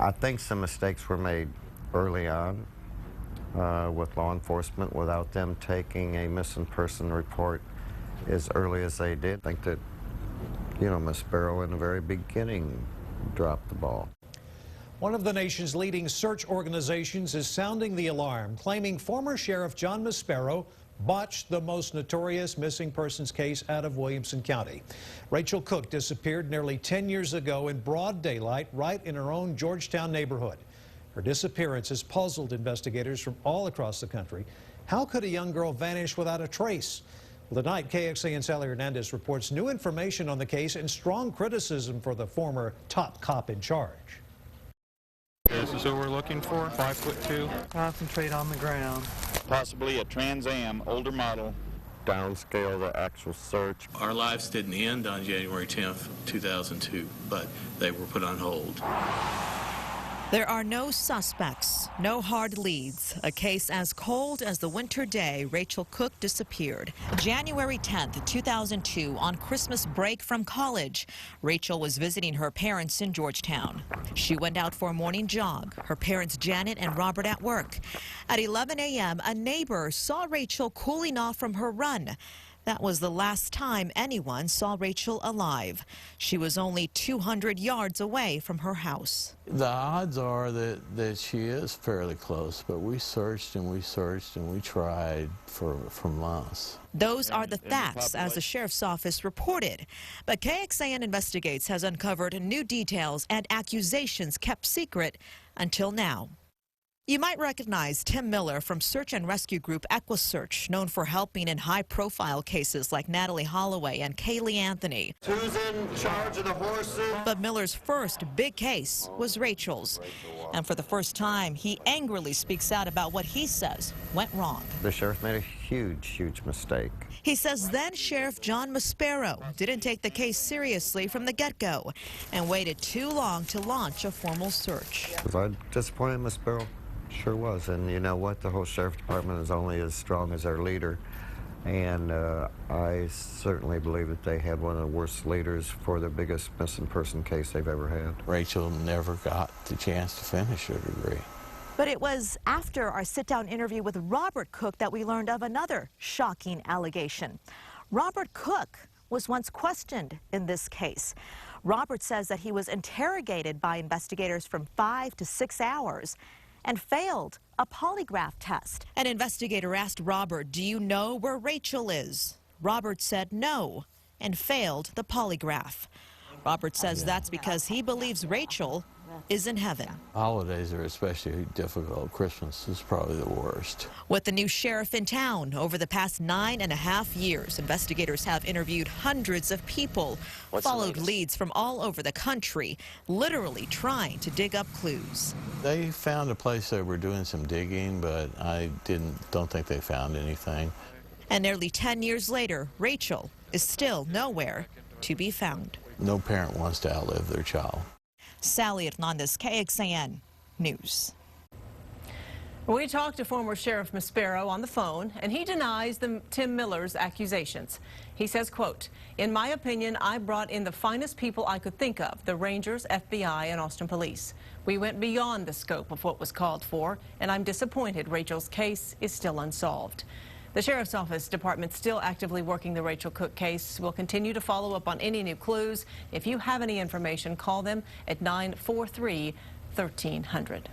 I think some mistakes were made early on with law enforcement without them taking a missing person report as early as they did. I think that, you know, Ms. Sparrow in the very beginning dropped the ball. One of the nation's leading search organizations is sounding the alarm, claiming former Sheriff John Maspero botched the most notorious missing persons case out of Williamson County. Rachel Cooke disappeared nearly 10 years ago in broad daylight right in her own Georgetown neighborhood. Her disappearance has puzzled investigators from all across the country. How could a young girl vanish without a trace? Well, tonight, KXAN Sally Hernandez reports new information on the case and strong criticism for the former top cop in charge. This is who we're looking for, 5'2". Concentrate on the ground. Possibly a Trans Am, older model. Downscale the actual search. Our lives didn't end on January 10th, 2002, but they were put on hold. There are no suspects, no hard leads. A case as cold as the winter day Rachel Cooke disappeared. January 10th, 2002, on Christmas break from college, Rachel was visiting her parents in Georgetown. She went out for a morning jog, her parents Janet and Robert at work. At 11 a.m., a neighbor saw Rachel cooling off from her run. That was the last time anyone saw Rachel alive. She was only 200 yards away from her house. The odds are that she is fairly close, but we searched and we searched and we tried for months. Those are the facts, as the sheriff's office reported. But KXAN Investigates has uncovered new details and accusations kept secret until now. You might recognize Tim Miller from search and rescue group EquiSearch, known for helping in high-profile cases like Natalie Holloway and Kaylee Anthony. Who's in charge of the horses? But Miller's first big case was Rachel's. And for the first time, he angrily speaks out about what he says went wrong. The sheriff made a huge mistake. He says then Sheriff John Maspero didn't take the case seriously from the get-go and waited too long to launch a formal search. Was I disappointed in Ms. Sparrow? Sure was, and you know what? The whole sheriff's department is only as strong as their leader, and I certainly believe that they had one of the worst leaders for the biggest missing person case they've ever had. Rachel never got the chance to finish her degree. But it was after our sit-down interview with Robert Cooke that we learned of another shocking allegation. Robert Cooke was once questioned in this case. Robert says that he was interrogated by investigators from 5 to 6 hours and failed a polygraph test. An investigator asked Robert, "Do you know where Rachel is?" Robert said no and failed the polygraph. Robert says that's because he believes Rachel is in heaven. Holidays are especially difficult. Christmas is probably the worst. With the new sheriff in town, over the past 9.5 years, investigators have interviewed hundreds of people, followed leads from all over the country, literally trying to dig up clues. They found a place they were doing some digging, but I don't think they found anything. And nearly 10 years later, Rachel is still nowhere to be found. No parent wants to outlive their child. Sally Hernandez, KXAN News. We talked to former Sheriff Maspero on the phone, and he denies Tim Miller's accusations. He says, quote, "In my opinion, I brought in the finest people I could think of, the Rangers, FBI, and Austin Police. We went beyond the scope of what was called for, and I'm disappointed Rachel's case is still unsolved." The Sheriff's Office department still actively working the Rachel Cooke case. Will continue to follow up on any new clues. If you have any information, call them at 943-1300.